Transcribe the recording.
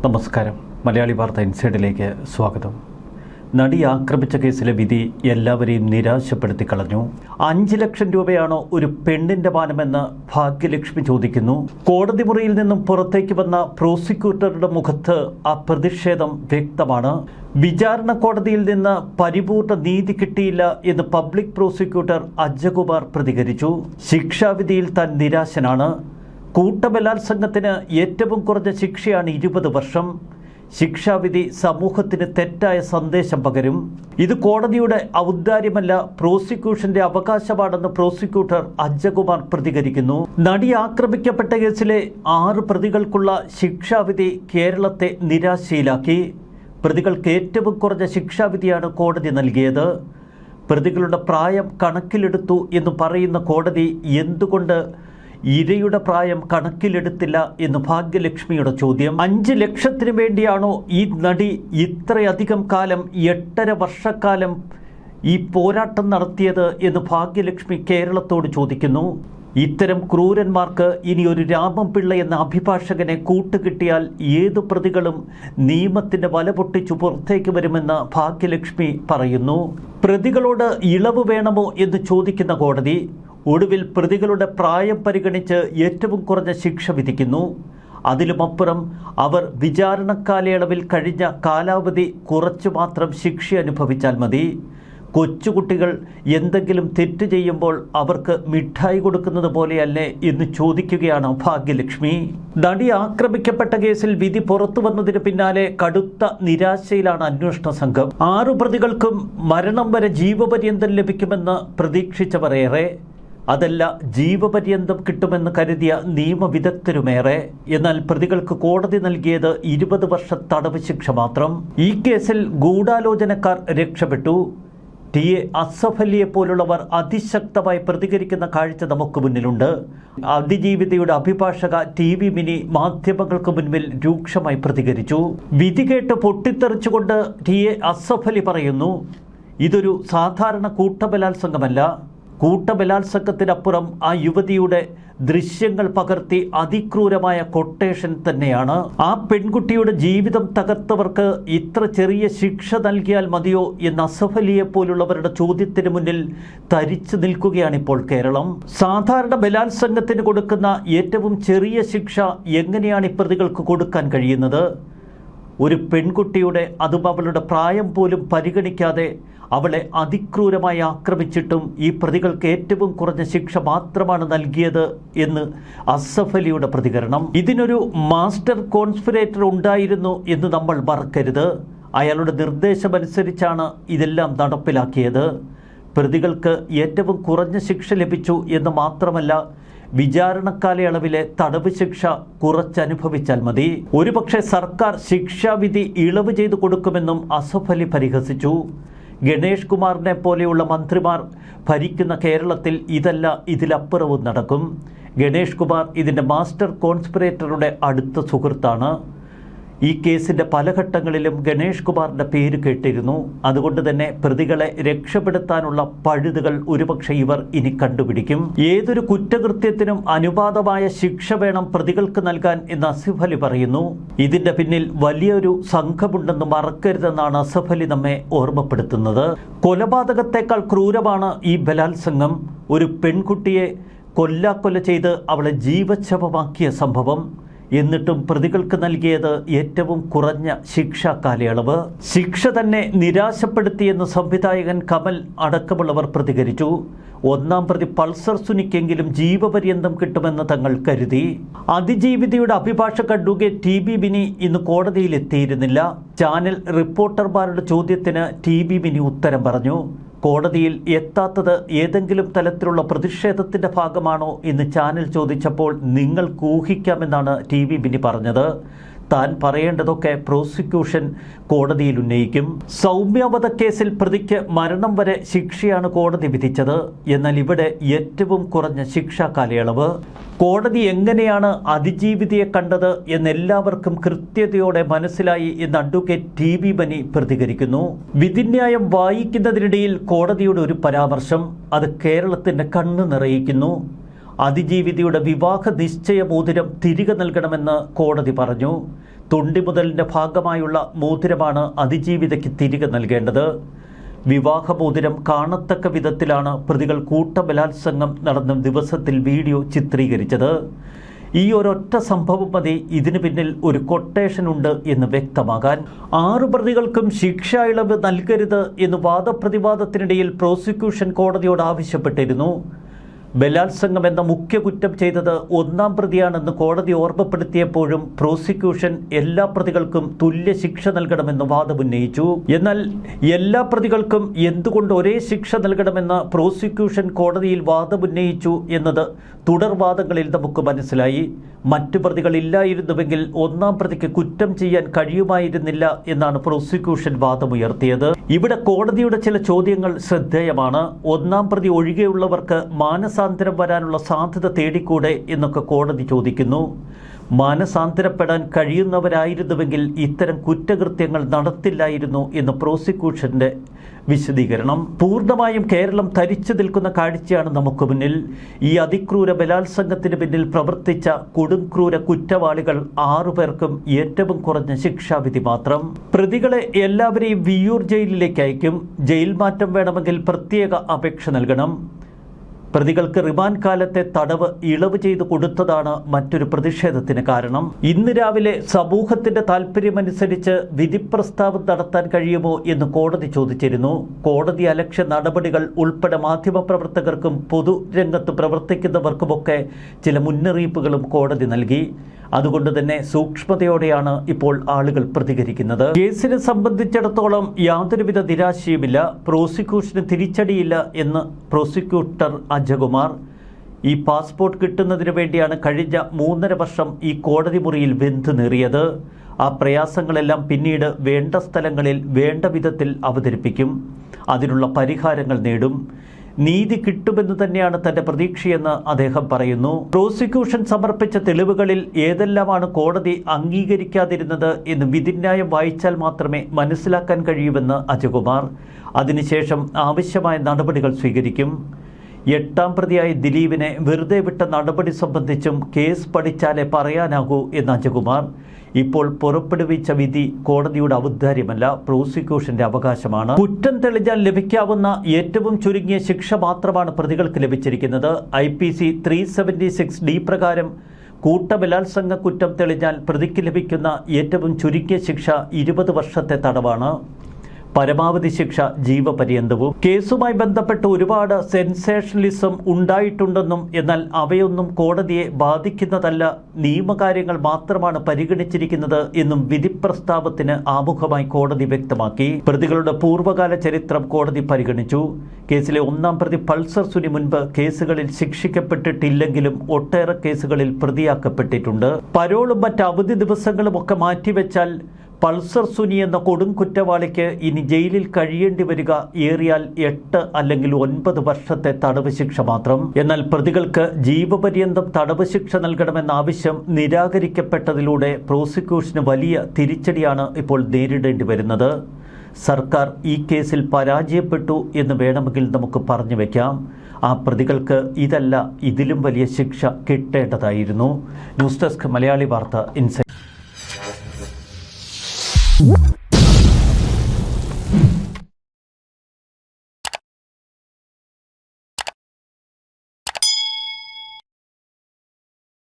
നമസ്കാരം. മലയാളി വാർത്ത ഇൻസൈഡിലേക്ക് സ്വാഗതം. നടി ആക്രമിച്ച കേസിലെ വിധി എല്ലാവരെയും നിരാശപ്പെടുത്തി കളഞ്ഞു. 5 ലക്ഷം രൂപയാണോ ഒരു പെണ്ണിന്റെ മാനമെന്ന് ഭാഗ്യലക്ഷ്മി ചോദിക്കുന്നു. കോടതി മുറിയിൽ നിന്നും പുറത്തേക്ക് വന്ന പ്രോസിക്യൂട്ടറുടെ മുഖത്ത് ആ പ്രതിഷേധം വ്യക്തമാണ്. വിചാരണ കോടതിയിൽ നിന്ന് പരിപൂർണ നീതി കിട്ടിയില്ല എന്ന് പബ്ലിക് പ്രോസിക്യൂട്ടർ അജകുമാർ പ്രതികരിച്ചു. ശിക്ഷാവിധിയിൽ താൻ നിരാശനാണ്. കൂട്ടബലാത്സംഗത്തിന് ഏറ്റവും കുറഞ്ഞ ശിക്ഷയാണ് 20 വർഷം. ശിക്ഷാവിധി സമൂഹത്തിന് തെറ്റായ സന്ദേശം പകരും. ഇത് കോടതിയുടെ ഔദാര്യമല്ല, പ്രോസിക്യൂഷന്റെ അവകാശമാണെന്ന് പ്രോസിക്യൂട്ടർ അജകുമാർ പ്രതികരിക്കുന്നു. നടി ആക്രമിക്കപ്പെട്ട കേസിലെ 6 പ്രതികൾക്കുള്ള ശിക്ഷാവിധി കേരളത്തെ നിരാശയിലാക്കി. പ്രതികൾക്ക് ഏറ്റവും കുറഞ്ഞ ശിക്ഷാവിധിയാണ് കോടതി നൽകിയത്. പ്രതികളുടെ പ്രായം കണക്കിലെടുത്തു എന്ന് പറയുന്ന കോടതി എന്തുകൊണ്ട് ഇരയുടെ പ്രായം കണക്കിലെടുത്തില്ല എന്ന് ഭാഗ്യലക്ഷ്മിയുടെ ചോദ്യം. 5 ലക്ഷത്തിന് വേണ്ടിയാണോ ഈ നടി ഇത്രയധികം കാലം 8.5 വർഷക്കാലം ഈ പോരാട്ടം നടത്തിയത് എന്ന് ഭാഗ്യലക്ഷ്മി കേരളത്തോട് ചോദിക്കുന്നു. ഇത്തരം ക്രൂരന്മാർക്ക് ഇനി ഒരു രാമൻപിള്ള എന്ന അഭിഭാഷകനെ കൂട്ടുകിട്ടിയാൽ ഏതു പ്രതികളും നിയമത്തിന്റെ വല പൊട്ടിച്ചു പുറത്തേക്ക് വരുമെന്ന് ഭാഗ്യലക്ഷ്മി പറയുന്നു. പ്രതികളോട് ഇളവ് വേണമോ എന്ന് ചോദിക്കുന്ന കോടതി ഒടുവിൽ പ്രതികളുടെ പ്രായം പരിഗണിച്ച് ഏറ്റവും കുറഞ്ഞ ശിക്ഷ വിധിക്കുന്നു. അതിലുമപ്പുറം അവർ വിചാരണ കാലയളവിൽ കഴിഞ്ഞ കാലാവധി കുറച്ചു മാത്രം ശിക്ഷ അനുഭവിച്ചാൽ മതി. കൊച്ചുകുട്ടികൾ എന്തെങ്കിലും തെറ്റ് ചെയ്യുമ്പോൾ അവർക്ക് മിഠായി കൊടുക്കുന്നത് പോലെയല്ലേ എന്ന് ചോദിക്കുകയാണ് ഭാഗ്യലക്ഷ്മി. നടി ആക്രമിക്കപ്പെട്ട കേസിൽ വിധി പുറത്തു വന്നതിന് പിന്നാലെ കടുത്ത നിരാശയിലാണ് അന്വേഷണ സംഘം. 6 പ്രതികൾക്കും മരണം വരെ ജീവപര്യന്തം ലഭിക്കുമെന്ന് പ്രതീക്ഷിച്ചവർ ഏറെ. അതല്ല, ജീവപര്യന്തം കിട്ടുമെന്ന് കരുതിയ നിയമവിദഗ്ധരുമേറെ. എന്നാൽ പ്രതികൾക്ക് കോടതി നൽകിയത് 20 വർഷ തടവ് ശിക്ഷ മാത്രം. ഈ കേസിൽ ഗൂഢാലോചനക്കാർ രക്ഷപ്പെട്ടു. ടി.എ. അസഫ് അലിയെ പോലുള്ളവർ അതിശക്തമായി പ്രതികരിക്കുന്ന കാഴ്ച നമുക്ക് മുന്നിലുണ്ട്. അതിജീവിതയുടെ അഭിഭാഷക ടി.വി. മിനി മാധ്യമങ്ങൾക്ക് മുൻപിൽ രൂക്ഷമായി പ്രതികരിച്ചു. വിധി കേട്ട് പൊട്ടിത്തെറിച്ചുകൊണ്ട് ടി.എ. അസഫ് അലി പറയുന്നു, ഇതൊരു സാധാരണ കൂട്ടബലാത്സംഗമല്ല. കൂട്ടബലാത്സംഗത്തിനപ്പുറം ആ യുവതിയുടെ ദൃശ്യങ്ങൾ പകർത്തി അതിക്രൂരമായ കൊട്ടേഷൻ തന്നെയാണ്. ആ പെൺകുട്ടിയുടെ ജീവിതം തകർത്തവർക്ക് ഇത്ര ചെറിയ ശിക്ഷ നൽകിയാൽ മതിയോ എന്ന് അസഫ് അലിയെ പോലുള്ളവരുടെ ചോദ്യത്തിന് മുന്നിൽ തരിച്ചു നിൽക്കുകയാണിപ്പോൾ കേരളം. സാധാരണ ബലാത്സംഗത്തിന് കൊടുക്കുന്ന ഏറ്റവും ചെറിയ ശിക്ഷ എങ്ങനെയാണ് ഈ പ്രതികൾക്ക് കൊടുക്കാൻ കഴിയുന്നത്? ഒരു പെൺകുട്ടിയുടെ, അതും അവളുടെ പ്രായം പോലും പരിഗണിക്കാതെ അവളെ അതിക്രൂരമായി ആക്രമിച്ചിട്ടും ഈ പ്രതികൾക്ക് ഏറ്റവും കുറഞ്ഞ ശിക്ഷ മാത്രമാണ് നൽകിയത് എന്ന് അസഫ് അലിയുടെ പ്രതികരണം. ഇതിനൊരു മാസ്റ്റർ കോൺസ്പിറേറ്റർ ഉണ്ടായിരുന്നു എന്ന് നമ്മൾ മറക്കരുത്. അയാളുടെ നിർദ്ദേശമനുസരിച്ചാണ് ഇതെല്ലാം നടപ്പിലാക്കിയത്. പ്രതികൾക്ക് ഏറ്റവും കുറഞ്ഞ ശിക്ഷ ലഭിച്ചു എന്ന് മാത്രമല്ല, വിചാരണ കാലയളവിലെ തടവ് ശിക്ഷ കുറച്ചനുഭവിച്ചാൽ മതി. ഒരുപക്ഷെ സർക്കാർ ശിക്ഷാവിധി ഇളവ് ചെയ്തു കൊടുക്കുമെന്നും അസഫ് അലി പരിഹസിച്ചു. ഗണേഷ് കുമാറിനെ പോലെയുള്ള മന്ത്രിമാർ ഭരിക്കുന്ന കേരളത്തിൽ ഇതല്ല ഇതിലപ്പുറവും നടക്കും. ഗണേഷ് കുമാർ ഇതിൻ്റെ മാസ്റ്റർ കോൺസ്പിറേറ്ററുടെ അടുത്ത സുഹൃത്താണ്. ഈ കേസിൻ്റെ പല ഘട്ടങ്ങളിലും ഗണേഷ് കുമാറിൻ്റെ പേര് കേട്ടിരുന്നു. അതുകൊണ്ട് തന്നെ പ്രതികളെ രക്ഷപ്പെടുത്താനുള്ള പഴുതുകൾ ഒരുപക്ഷെ ഇവർ ഇനി കണ്ടുപിടിക്കും. ഏതൊരു കുറ്റകൃത്യത്തിനും അനുപാതമായ ശിക്ഷ വേണം പ്രതികൾക്ക് നൽകാൻ എന്ന് അസഫ് അലി പറയുന്നു. ഇതിൻ്റെ പിന്നിൽ വലിയൊരു സംഘമുണ്ടെന്ന് മറക്കരുതെന്നാണ് അസഫ് അലി നമ്മെ ഓർമ്മപ്പെടുത്തുന്നത്. കൊലപാതകത്തെക്കാൾ ക്രൂരമാണ് ഈ ബലാത്സംഗം. ഒരു പെൺകുട്ടിയെ കൊല്ലാക്കൊല ചെയ്ത് അവളെ ജീവച്ഛവമാക്കിയ സംഭവം. എന്നിട്ടും പ്രതികൾക്ക് നൽകിയത് ഏറ്റവും കുറഞ്ഞ ശിക്ഷാ കാലയളവ്. ശിക്ഷ തന്നെ നിരാശപ്പെടുത്തിയെന്ന് സംവിധായകൻ കമൽ അടക്കമുള്ളവർ പ്രതികരിച്ചു. 1-ാം പ്രതി പൾസർ സുനിക്കെങ്കിലും ജീവപര്യന്തം കിട്ടുമെന്ന് തങ്ങൾ കരുതി. അതിജീവിതയുടെ അഭിഭാഷക അഡ്വക്കേറ്റ് ടി.ബി. മിനി ഇന്ന് കോടതിയിൽ എത്തിയിരുന്നില്ല. ചാനൽ റിപ്പോർട്ടർമാരുടെ ചോദ്യത്തിന് ടി.ബി. മിനി ഉത്തരം പറഞ്ഞു. കോടതിയിൽ എത്താത്തത് ഏതെങ്കിലും തലത്തിലുള്ള പ്രതിഷേധത്തിൻ്റെ ഭാഗമാണോ എന്ന് ചാനൽ ചോദിച്ചപ്പോൾ നിങ്ങൾക്ക് ഊഹിക്കാമെന്നാണ് ടി.വി. മിനി പറഞ്ഞത്. താൻ പറയേണ്ടതൊക്കെ പ്രോസിക്യൂഷൻ കോടതിയിൽ ഉന്നയിക്കും. സൗമ്യവധക്കേസിൽ പ്രതിക്ക് മരണം വരെ ശിക്ഷയാണ് കോടതി വിധിച്ചത്. എന്നാൽ ഇവിടെ ഏറ്റവും കുറഞ്ഞ ശിക്ഷാ കാലയളവ്. കോടതി എങ്ങനെയാണ് അതിജീവിതയെ കണ്ടത് എന്നെല്ലാവർക്കും കൃത്യതയോടെ മനസ്സിലായി എന്ന് അഡ്വക്കേറ്റ് ടി.ബി. മിനി പ്രതികരിക്കുന്നു. വിധിന്യായം വായിക്കുന്നതിനിടയിൽ കോടതിയുടെ ഒരു പരാമർശം അത് കേരളത്തിൻ്റെ കണ്ണ് നിറയിക്കുന്നു. അതിജീവിതയുടെ വിവാഹ നിശ്ചയ മോതിരം തിരികെ നൽകണമെന്ന് കോടതി പറഞ്ഞു. തൊണ്ടിമുതലിൻ്റെ ഭാഗമായുള്ള മോതിരമാണ് അതിജീവിതയ്ക്ക് തിരികെ നൽകേണ്ടത്. വിവാഹമോതിരം കാണത്തക്ക വിധത്തിലാണ് പ്രതികൾ കൂട്ടബലാത്സംഗം നടന്ന ദിവസത്തിൽ വീഡിയോ ചിത്രീകരിച്ചത്. ഈ ഒരൊറ്റ സംഭവം മതി ഇതിനു പിന്നിൽ ഒരു കൊട്ടേഷൻ ഉണ്ട് എന്ന് വ്യക്തമാകാൻ. 6 പ്രതികൾക്കും ശിക്ഷാ ഇളവ് നൽകരുത് എന്ന് വാദപ്രതിവാദത്തിനിടയിൽ പ്രോസിക്യൂഷൻ കോടതിയോട് ആവശ്യപ്പെട്ടിരുന്നു. ബലാത്സംഗം എന്ന മുഖ്യ കുറ്റം ചെയ്തത് 1-ാം പ്രതിയാണെന്ന് കോടതി ഓർമ്മപ്പെടുത്തിയപ്പോഴും പ്രോസിക്യൂഷൻ എല്ലാ പ്രതികൾക്കും തുല്യ ശിക്ഷ നൽകണമെന്ന് വാദമുന്നയിച്ചു. എന്നാൽ എല്ലാ പ്രതികൾക്കും എന്തുകൊണ്ട് ഒരേ ശിക്ഷ നൽകണമെന്ന് പ്രോസിക്യൂഷൻ കോടതിയിൽ വാദമുന്നയിച്ചു എന്നത് തുടർവാദങ്ങളിൽ നമുക്ക് മനസ്സിലായി. മറ്റു പ്രതികളില്ലായിരുന്നുവെങ്കിൽ 1-ാം പ്രതിക്ക് കുറ്റം ചെയ്യാൻ കഴിയുമായിരുന്നില്ല എന്നാണ് പ്രോസിക്യൂഷൻ വാദമുയർത്തിയത്. ഇവിടെ കോടതിയുടെ ചില ചോദ്യങ്ങൾ ശ്രദ്ധേയമാണ്. 1-ാം പ്രതി ഒഴികെയുള്ളവർക്ക് മാനസാന്തരം വരാനുള്ള സാധ്യത തേടിക്കൂടെ എന്നൊക്കെ കോടതി ചോദിക്കുന്നു. മാനസാന്തരപ്പെടാൻ കഴിയുന്നവരായിരുന്നുവെങ്കിൽ ഇത്തരം കുറ്റകൃത്യങ്ങൾ നടത്തില്ലായിരുന്നു എന്ന് പ്രോസിക്യൂഷന്റെ വിശദീകരണം. പൂർണ്ണമായും കേരളം തരിച്ചു നിൽക്കുന്ന കാഴ്ചയാണ് നമുക്ക് മുന്നിൽ. ഈ അതിക്രൂര ബലാത്സംഗത്തിന് പിന്നിൽ പ്രവർത്തിച്ച കൊടുംക്രൂര കുറ്റവാളികൾ 6 പേർക്കും ഏറ്റവും കുറഞ്ഞ ശിക്ഷാവിധി മാത്രം. പ്രതികളെ എല്ലാവരെയും വിയ്യൂർ ജയിലിലേക്ക് അയക്കും. ജയിൽ മാറ്റം വേണമെങ്കിൽ പ്രത്യേക അപേക്ഷ നൽകണം. പ്രതികൾക്ക് റിമാൻഡ് കാലത്തെ തടവ് ഇളവ് ചെയ്ത് കൊടുത്തതാണ് മറ്റൊരു പ്രതിഷേധത്തിന് കാരണം. ഇന്ന് രാവിലെ സമൂഹത്തിന്റെ താൽപ്പര്യമനുസരിച്ച് വിധി പ്രസ്താവം നടത്താൻ കഴിയുമോ എന്ന് കോടതി ചോദിച്ചിരുന്നു. കോടതി അലക്ഷ്യ നടപടികൾ ഉൾപ്പെടെ മാധ്യമപ്രവർത്തകർക്കും പൊതുരംഗത്ത് പ്രവർത്തിക്കുന്നവർക്കുമൊക്കെ ചില മുന്നറിയിപ്പുകളും കോടതി നൽകി. അതുകൊണ്ട് തന്നെ സൂക്ഷ്മതയോടെയാണ് ഇപ്പോൾ ആളുകൾ പ്രതികരിക്കുന്നത്. കേസിനെ സംബന്ധിച്ചിടത്തോളം യാതൊരുവിധ നിരാശയുമില്ല. പ്രോസിക്യൂഷന് തിരിച്ചടിയില്ല എന്ന് പ്രോസിക്യൂട്ടർ അജകുമാർ. ഈ പാസ്പോർട്ട് കിട്ടുന്നതിന് വേണ്ടിയാണ് കഴിഞ്ഞ 3.5 വർഷം ഈ കോടതി മുറിയിൽ വെന്തു നേറിയത്. ആ പ്രയാസങ്ങളെല്ലാം പിന്നീട് വേണ്ട സ്ഥലങ്ങളിൽ വേണ്ട വിധത്തിൽ അവതരിപ്പിക്കും. അതിനുള്ള പരിഹാരങ്ങൾ നേടും. നീതി കിട്ടുമെന്ന് തന്നെയാണ് തന്റെ പ്രതീക്ഷയെന്ന് അദ്ദേഹം പറയുന്നു. പ്രോസിക്യൂഷൻ സമർപ്പിച്ച തെളിവുകളിൽ ഏതെല്ലാമാണ് കോടതി അംഗീകരിക്കാതിരുന്നത് എന്ന് വിധിന്യായം വായിച്ചാൽ മാത്രമേ മനസ്സിലാക്കാൻ കഴിയൂവെന്ന് അജകുമാർ. അതിനുശേഷം ആവശ്യമായ നടപടികൾ സ്വീകരിക്കും. 8-ാം പ്രതിയായ ദിലീപിനെ വെറുതെ വിട്ട നടപടി സംബന്ധിച്ചും കേസ് പഠിച്ചാലേ പറയാനാകൂ എന്ന് അജകുമാർ. ഇപ്പോൾ പുറപ്പെടുവിച്ച വിധി കോടതിയുടെ ഔദാര്യമല്ല, പ്രോസിക്യൂഷന്റെ അവകാശമാണ്. കുറ്റം തെളിഞ്ഞാൽ ലഭിക്കാവുന്ന ഏറ്റവും ചുരുങ്ങിയ ശിക്ഷ മാത്രമാണ് പ്രതികൾക്ക് ലഭിച്ചിരിക്കുന്നത്. IPC 376D പ്രകാരം കൂട്ടബലാത്സംഗ കുറ്റം തെളിഞ്ഞാൽ പ്രതിക്ക് ലഭിക്കുന്ന ഏറ്റവും ചുരുങ്ങിയ ശിക്ഷ 20 വർഷത്തെ തടവാണ്. പരമാവധി ശിക്ഷ ജീവപര്യന്തവും. കേസുമായി ബന്ധപ്പെട്ട് ഒരുപാട് സെൻസേഷണലിസം ഉണ്ടായിട്ടുണ്ടെന്നും എന്നാൽ അവയൊന്നും കോടതിയെ ബാധിക്കുന്നതല്ല, നിയമകാര്യങ്ങൾ മാത്രമാണ് പരിഗണിച്ചിരിക്കുന്നത് എന്നും വിധി പ്രസ്താവത്തിന് ആമുഖമായി കോടതി വ്യക്തമാക്കി. പ്രതികളുടെ പൂർവ്വകാല ചരിത്രം കോടതി പരിഗണിച്ചു. കേസിലെ 1-ാം പ്രതി പൾസർ സുനി മുൻപ് കേസുകളിൽ ശിക്ഷിക്കപ്പെട്ടിട്ടില്ലെങ്കിലും ഒട്ടേറെ കേസുകളിൽ പ്രതിയാക്കപ്പെട്ടിട്ടുണ്ട്. പരോളും മറ്റ് അവധി ദിവസങ്ങളും ഒക്കെ മാറ്റിവെച്ചാൽ പൾസർ സുനി എന്ന കൊടും കുറ്റവാളിക്ക് ഇനി ജയിലിൽ കഴിയേണ്ടി വരിക ഏറിയാൽ 8 അല്ലെങ്കിൽ 9 വർഷത്തെ തടവ് ശിക്ഷ മാത്രം. എന്നാൽ പ്രതികൾക്ക് ജീവപര്യന്തം തടവ് ശിക്ഷ നൽകണമെന്ന ആവശ്യം നിരാകരിക്കപ്പെട്ടതിലൂടെ പ്രോസിക്യൂഷന് വലിയ തിരിച്ചടിയാണ് ഇപ്പോൾ നേരിടേണ്ടി വരുന്നത്. സർക്കാർ ഈ കേസിൽ പരാജയപ്പെട്ടു എന്ന് വേണമെങ്കിൽ നമുക്ക് പറഞ്ഞു വയ്ക്കാം. ആ പ്രതികൾക്ക് ഇതല്ല, ഇതിലും വലിയ ശിക്ഷ കിട്ടേണ്ടതായിരുന്നു. ന്യൂസ് ഡെസ്ക് മലയാളി വാർത്ത ഇൻസൈറ്റ്.